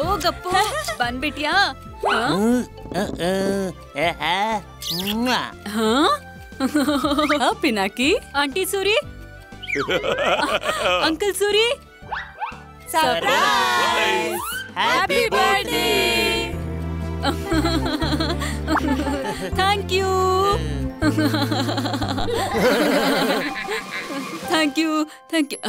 ಓ ಗಪ್ಪು ಬಂದ್ಬಿಟ್ಯಾ? Pinaki, aunty Suri, uncle Suri, surprise! Happy birthday! Thank you thank you thank you.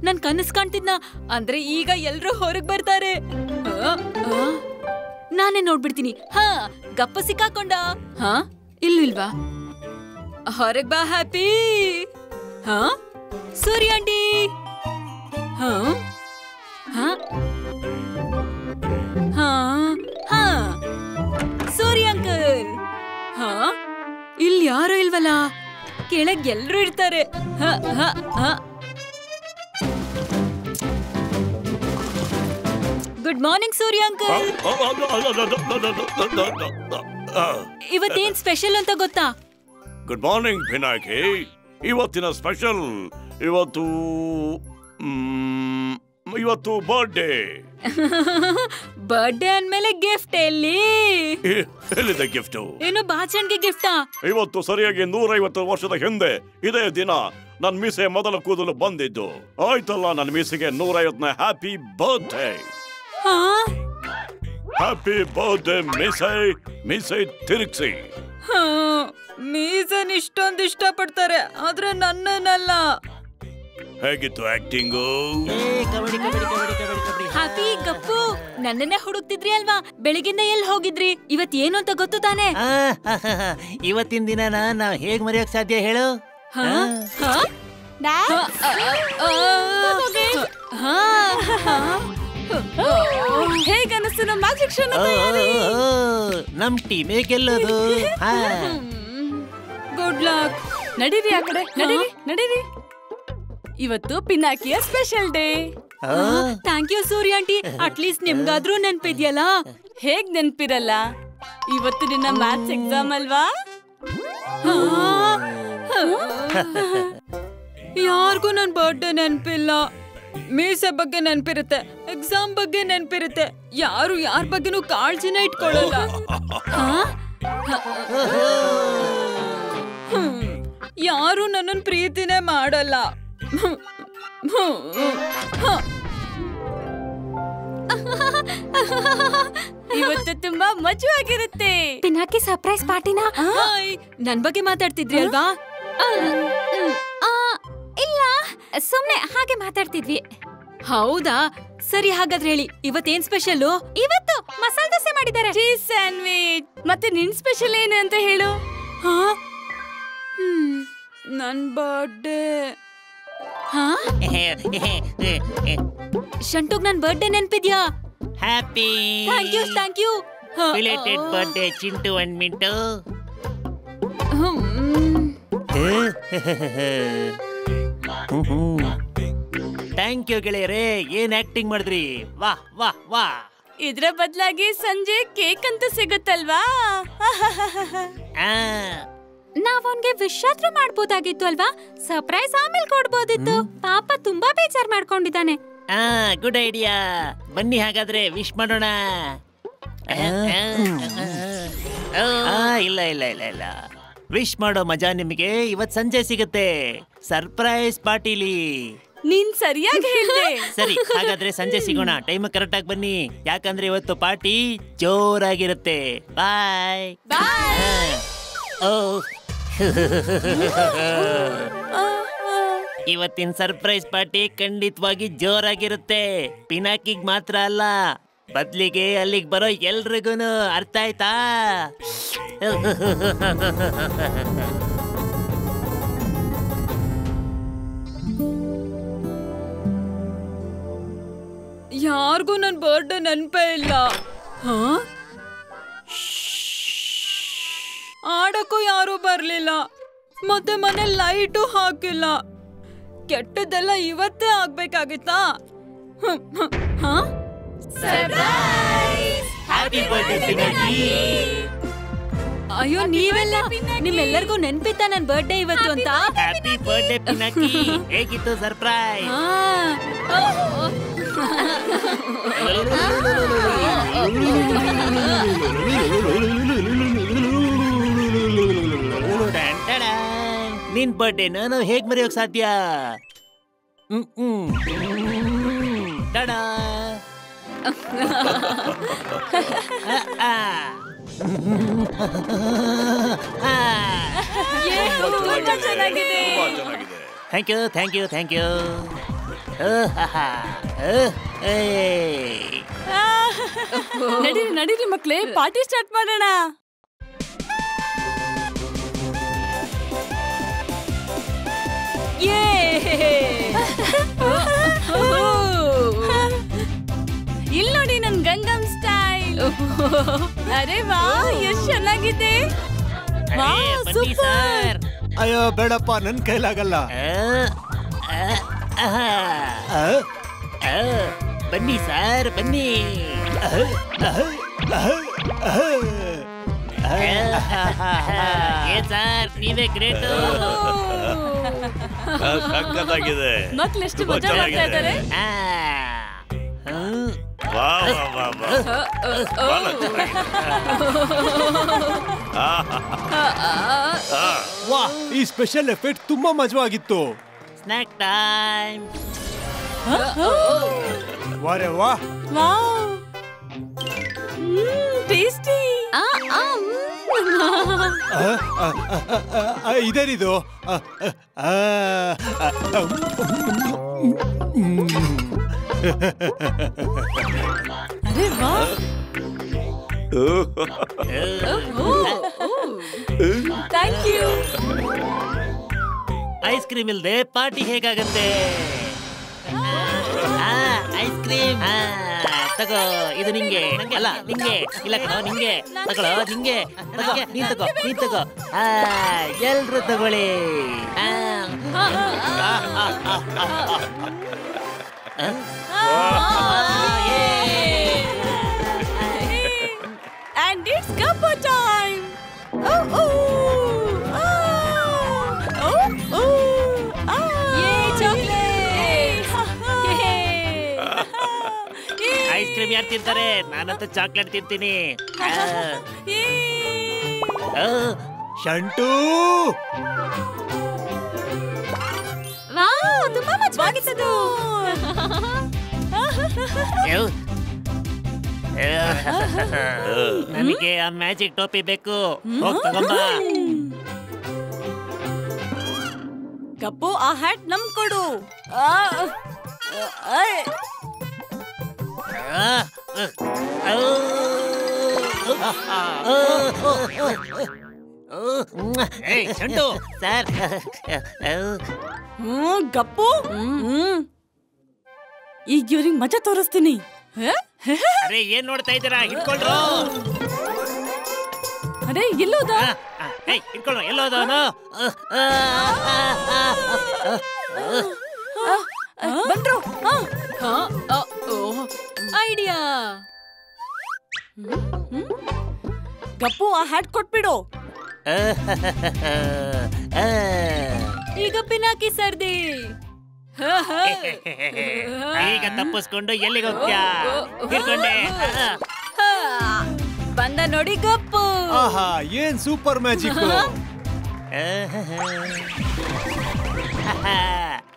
ನನ್ ಕನಸು ಕಾಣ್ತಿದ್ನ ಅಂದ್ರೆ ಈಗ ಎಲ್ರು ಹೊರಗ್ ಬರ್ತಾರೆ. ನಾನೇ ನೋಡ್ಬಿಡ್ತೀನಿ. ಹಾ, ಗಪ್ಪ ಸಿಕ್ಕಾಕೊಂಡ. ಹಾ, ಇಲ್ವಾ? ಹೊರಗ್ ಬಾ ಹ್ಯಾಪಿ. ಹಾ, ಸೂರಿ ಆಂಟಿ. ಹಾ ಹಾ ಹಾ ಹಾ, ಸೂರಿ ಅಂಕಲ್. ಹಾ, ಇಲ್ಲಿ ಯಾರು ಇಲ್ವಲ್ಲ. ಕೆಳಗ್ ಎಲ್ರು ಇರ್ತಾರೆ. ಹ ಹ ಹ. ಗುಡ್ ಮಾರ್ನಿಂಗ್ ಸೂರ್ಯ ಅಂಕಲ್. ಇವತ್ತೇನ್ ಸ್ಪೆಷಲ್ ಅಂತ ಗೊತ್ತಾ? Good morning Pinaki. ಇವತ್ತಿನ ಸ್ಪೆಷಲ್ ಇವತ್ತು ಬರ್ಡೇ. ಬರ್ಡೇ ಅಂದ್ಮೇಲೆ ಗಿಫ್ಟ್ ಎಲ್ಲಿದೆ ಗಿಫ್ಟ್? ಏನು ಬಾಚಣ್ಗೆ ಗಿಫ್ಟಾ? ಇವತ್ತು ಸರಿಯಾಗಿ 150 ವರ್ಷದ ಹಿಂದೆ ಇದೇ ದಿನ ನನ್ ಮೀಸೆ ಮೊದಲ ಕೂದಲು ಬಂದಿದ್ದು. ಆಯ್ತಲ್ಲ, ನನ್ ಮೀಸೆಗೆ 150ನೇ ಹ್ಯಾಪಿ ಬರ್ಡೇ. ಹ್ಯಾಪಿ ಬರ್ಡೇ ಮೀಸೆ ತಿರುಗಿಸಿ. ಮೀಸನ್ ಇಷ್ಟೊಂದು ಇಷ್ಟಪಡ್ತಾರೆ, ಆದ್ರೆ ನನ್ನನ್ನಲ್ಲ. ಹೇಗಿತ್ತು ಆಕ್ಟಿಂಗು? ಹ್ಯಾಪಿ ಗಪ್ಪು, ನನ್ನನ್ನೇ ಹುಡುಕ್ತಿದ್ರಿ ಅಲ್ವಾ? ಬೆಳಗಿಂದ ಎಲ್ಲಿ ಹೋಗಿದ್ರಿ? ಇವತ್ ಏನು ಅಂತ ಗೊತ್ತು ತಾನೆ? ಇವತ್ತಿನ ದಿನನ ನಾವ್ ಹೇಗ್ ಮರೆಯೋಕ್ ಸಾಧ್ಯ ಹೇಳು? ಹೇಗನ್ನಿಸ್ತು ನಮ್ಮ ಮ್ಯಾಜಿಕ್ ಶೋ? ನಮ್ ಟೀಮೇ ಗೆಲ್ಲೋದು. Good luck. ನಡೀರಿ ಆ ಕಡೆ, ನಡೀರಿ. ಇವತ್ತು ಪಿನಾಕಿಯ special day. Thank you Surya aunty. At least ನಿಮ್ಗಾದ್ರೂ ನೆನ್ಪಿದ್ಯಲ್ಲ. ಹೇಗ್ ನೆನ್ಪಿರಲ್ಲ? ಇವತ್ತು ನಿನ್ನ ಮ್ಯಾಥ್ಸ್ ಎಕ್ಸಾಮ್ ಅಲ್ವಾ? ಯಾರಿಗೂ ನನ್ ಬರ್ಡೇ ನೆನ್ಪಿಲ್ಲ. ಮೀಸೆ ಬಗ್ಗೆ ನೆನ್ಪಿರುತ್ತೆ, ಎಕ್ಸಾಮ್ ಬಗ್ಗೆ ನೆನ್ಪಿರುತ್ತೆ. ಯಾರು ಯಾರ ಬಗ್ಗೆನೂ ಕಾಳಜಿನ ಇಟ್ಕೊಳ್ಳಲ್ಲ. ಯಾರು ನನ್ನನ್ ಪ್ರೀತಿನೇ ಮಾಡಲ್ಲ. ಇವತ್ತು ತುಂಬಾ ಮಜವಾಗಿರುತ್ತೆ. ಪಿನಾಕಿ ಸರ್ಪ್ರೈಸ್ ಪಾರ್ಟಿನಾ? ನನ್ ಬಗ್ಗೆ ಮಾತಾಡ್ತಿದ್ರಿ ಅಲ್ವಾ? ಇಲ್ಲ, ಸುಮ್ನೆ ಹಾಗೆ ಮಾತಾಡ್ತಿದ್ವಿ. ಹೌದಾ, ಸರಿ. ಹಾಗಾದ್ರೆ ಹೇಳಿ, ಇವತ್ತೇನ್ ಸ್ಪೆಷಲ್? ಇವತ್ತು ಮಸಾಲೆ ದೋಸೆ ಮಾಡಿದ್ದಾರೆ, ಚೀಸ್ ಸ್ಯಾಂಡ್ವಿಚ್. ಮತ್ತೆ ನಿನ್ ಸ್ಪೆಷಲ್ ಏನು ಅಂತ ಹೇಳು? ನನ್ ಬರ್ಡೇ. ಶಂಟುಗ್ ನನ್ ಬರ್ಡೇ ನೆನ್ಪಿದ್ಯಾ? Happy thank you. Belated birthday Chintu and Mintu. Thank you ಗೆಳೆಯರೇ, ಏನ್ ಆಕ್ಟಿಂಗ್ ಮಾಡಿದ್ರಿ. ವಾ. ಇದ್ರ ಬದಲಾಗಿ ಸಂಜೆ ಕೇಕ್ ಅಂತೂ ಸಿಗುತ್ತಲ್ವಾ? ನಾವ್ ಅವನ್ಗೆ ವಿಶ್ ಆದ್ರೂ ಮಾಡ್ಬೋದಾಗಿತ್ತು ಅಲ್ವಾ? ಸರ್ಪ್ರೈಸ್ ಆಮೇಲೆ ಕೊಡ್ಬೋದಿತ್ತು. ಪಾಪ ತುಂಬಾ ಬೇಜಾರ್ ಮಾಡ್ಕೊಂಡಿದ್ದಾನೆ. Good idea. ಬನ್ನಿ ಹಾಗಾದ್ರೆ ವಿಶ್ ಮಾಡೋಣ. ಇಲ್ಲ, ವಿಶ್ ಮಾಡೋ ಮಜಾ ನಿಮಗೆ ಇವತ್ ಸಂಜೆ ಸಿಗುತ್ತೆ, ಸರ್ಪ್ರೈಸ್ ಪಾರ್ಟಿಲಿ. ನೀನ್ ಸರಿಯಾಗಿ ಹೇಳ್ದೆ. ಸರಿ, ಹಾಗಾದ್ರೆ ಸಂಜೆ ಸಿಗೋಣ. ಟೈಮ್ ಕರೆಕ್ಟ್ ಆಗಿ ಬನ್ನಿ, ಯಾಕಂದ್ರೆ ಇವತ್ತು ಪಾರ್ಟಿ ಜೋರಾಗಿರುತ್ತೆ. ಬಾಯ್. ಇವತ್ತಿನ ಸರ್ಪ್ರೈಸ್ ಪಾರ್ಟಿ ಖಂಡಿತವಾಗಿ ಜೋರಾಗಿರುತ್ತೆ. ಪಿನಾಕಿಗ್ ಮಾತ್ರ ಅಲ್ಲ, ಬದ್ಲಿಗೆ ಅಲ್ಲಿಗೆ ಬರೋ ಎಲ್ರಿಗೂನು. ಅರ್ಥ ಆಯ್ತಾ? ಯಾರಿಗೂ ನನ್ ಬರ್ಡೇ ನೆನಪೇ ಇಲ್ಲ. ಆಡಕ್ಕೂ ಯಾರು ಬರ್ಲಿಲ್ಲ, ಮತ್ತೆ ಮನೆ ಲೈಟು ಹಾಕಿಲ್ಲ. ಕೆಟ್ಟದ್ದೆಲ್ಲ ಇವತ್ತೇ ಆಗ್ಬೇಕಾಗಿತ್ತಾ? ಸರ್ಪ್ರೈಸ್! Happy birthday Pinaki. ಅಯ್ಯೋ ನೀವೆಲ್ಲ ನಿಮ್ಮೆಲ್ಲರಿಗೂ ನೆನ್ಪಿತ್ತ ನನ್ ಬರ್ಡೇ ಇವತ್ತು ಅಂತ? Happy birthday Pinaki. ಹೇಗಿತ್ತು ಸರ್ಪ್ರೈಸ್? ನಿನ್ ಬರ್ಡೇ ನಾನು ಹೇಗ್ ಮರೆಯೋಕ್ ಸಾಧ್ಯ? ಟಡಾ. ತುಂಬಾ ಚೆನ್ನಾಗಿದೆ. Thank you. ನಡೀರಿ ಮಕ್ಳೇ, ಪಾರ್ಟಿ ಸ್ಟಾರ್ಟ್ ಮಾಡೋಣ. ಇಲ್ಲಿ ನೋಡಿ ನನ್ ಗಂಗಮ್ ಸ್ಟೈಲ್. ಅರೆ ವಾ, ಎಷ್ಟ್ ಚೆನ್ನಾಗಿದೆ. ಬನ್ನಿ ಸರ್. ಅಯ್ಯೋ ಬೇಡಪ್ಪ, ನನ್ ಕೈಲಾಗಲ್ಲ. ಬನ್ನಿ ಸರ್, ಬನ್ನಿ. ಸರ್ ನೀವೇ ಗ್ರೇಟ್. ಸಕ್ಕತ್ತಾಗಿದೆ. ಮಕ್ಳು ಎಷ್ಟು ಮಜಾ ಮಾಡ್ತಾ ಇದ್ದಾರೆ. ವಾ, ಈ ಸ್ಪೆಷಲ್ ಎಫೆಕ್ಟ್ ತುಂಬಾ ಮಜವಾಗಿತ್ತು. Snack time. ವಾರೆ ವಾ, ಟೇಸ್ಟಿ. ಇದೇನಿದು? ಅರೆ ವಾ, ಥ್ಯಾಂಕ್ ಯು. ಐಸ್ ಕ್ರೀಮ್ ಇಲ್ದೆ ಪಾರ್ಟಿ ಹೇಗಾಗತ್ತೆ? ಐಸ್ ಕ್ರೀಮ್ ತಗೋ. ಇದು ನಿಂಗೆ ಅಲ್ಲ, ನಿಂಗೆ ಇಲ್ಲ ಕಣೋ, ನಿಂಗೆ ತಗೊಳ್ಳೋ, ನಿಂಗೆ ತಗೋ, ನೀನ್ ತಗೋ. ಎಲ್ರು ತಗೊಳ್ಳಿ. And it's Gappa time. Ice cream ಯಾರು ತಿಂತಾರೆ? ನಾನಂತೂ ಚಾಕ್ಲೇಟ್ ತಿಂತೀನಿ. ಶಂಟು, ತುಂಬಾ ಮಜವಾಗಿತ್ತು. ನನಗೆ ಆ ಮ್ಯಾಜಿಕ್ ಟೋಪಿ ಬೇಕು. ಹೋಗ್ ತಗೊಂಬ. ಕಪ್ಪು, ಆ ಹ್ಯಾಟ್ ನಮ್ ಕೊಡು. ಶಂಟು ಸರ್. ಗಪ್ಪು, ಈಗ ಇವ್ರಿಗೆ ಮಜಾ ತೋರಿಸ್ತೀನಿ. ಅರೆ ಏನ್ ನೋಡ್ತಾ ಇದ್ದೀರಾ? ಹಿಡ್ಕೊಳ್ರು. ಅರೆ ಎಲ್ಲೋದ? ಹಿಡ್ಕೊಳ್ರು. ಎಲ್ಲೋದವನು? ಬಂದ್ರು. ಐಡಿಯಾ. ಗಪ್ಪು, ಆ ಹ್ಯಾಟ್ ಕೊಟ್ಬಿಡು. ಈಗ ಪಿನಾಕಿ ಸರ್ದಿ. ಈಗ ತಪ್ಪಿಸ್ಕೊಂಡು ಎಲ್ಲಿಗೆ ಹೋಗ್ತ್ಯಾ? ಹಿಡ್ಕೊಂಡೆ. ಬಂದ ನೋಡಿ ಗಪ್ಪು. ಆಹಾ, ಏನ್ ಸೂಪರ್ ಮ್ಯಾಜಿಕ್.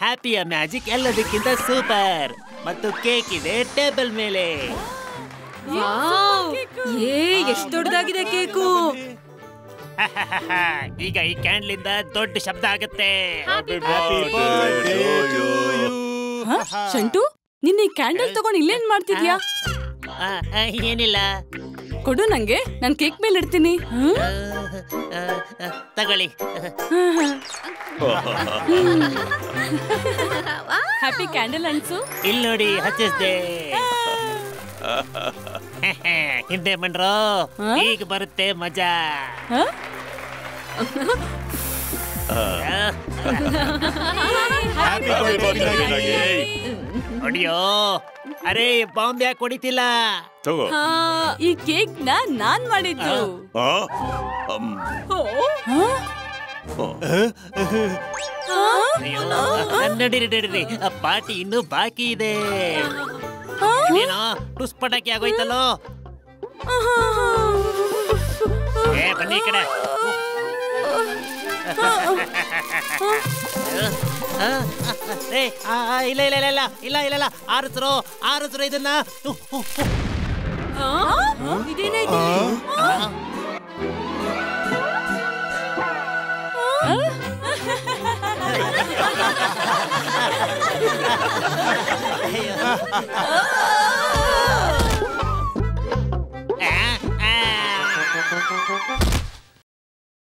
ಹ್ಯಾಪಿಯ ಮ್ಯಾಜಿಕ್ ಎಲ್ಲದಕ್ಕಿಂತ ಸೂಪರ್. ಮತ್ತು ಕೇಕ್ ಇದೆ ಟೇಬಲ್ ಮೇಲೆ. ಎಷ್ಟು ದೊಡ್ಡದಾಗಿದೆ ಕೇಕು. ಈಗ ಈ ಕ್ಯಾಂಡ್ಲಿಂದ ದೊಡ್ಡ ಶಬ್ದ ಆಗುತ್ತೆ. ಶಂಟು, ನಿನ್ನ ಈ ಕ್ಯಾಂಡಲ್ ತಗೊಂಡು ಇಲ್ಲೇನ್ ಮಾಡ್ತಿದ್ಯಾ? ಏನಿಲ್ಲ, ಕೊಡು ನಂಗೆ, ನಾನ್ ಕೇಕ್ ಮೇಲೆ ಇಡ್ತೀನಿ. ತಗೊಳ್ಳಿ. ಹ್ಯಾಪಿ ಕ್ಯಾಂಡಲ್ ಅನ್ಸು. ಇಲ್ಲಿ ನೋಡಿ, ಹಚ್ಚಿಸ್ದೆ. ಹಿಂದೆ ಬಂಡ್ರೋ, ಈಗ ಬರುತ್ತೆ ಮಜಾ. ಹೊಡಿಯೋ. ಅರೆ ಬಾಂಬ್ ಯಾಕೆ ಹೊಡಿತಿಲ್ಲ? ತಗೋ. ಈ ಕೇಕ್ ನಾನ್ ಮಾಡಿದ್ದು. ಆ? ಅಮ್. ಅಯ್ಯೋ, ನಡೀರಿ ಪಾರ್ಟಿ ಇನ್ನೂ ಬಾಕಿ ಇದೆ. ಏನೋ ಟುಸ್ ಪಟಾಕಿ ಆಗೋಯ್ತಲ್ಲೋ. ಏ ಬನ್ನಿ ಈ ಕಡೆ. ಇಲ್ಲ ಇಲ್ಲ ಇಲ್ಲ ಇಲ್ಲ ಇಲ್ಲ ಇಲ್ಲ ಇಲ್ಲ ಆರಿಸ್ರು ಇದನ್ನ. ಇದೇನೈತಿ?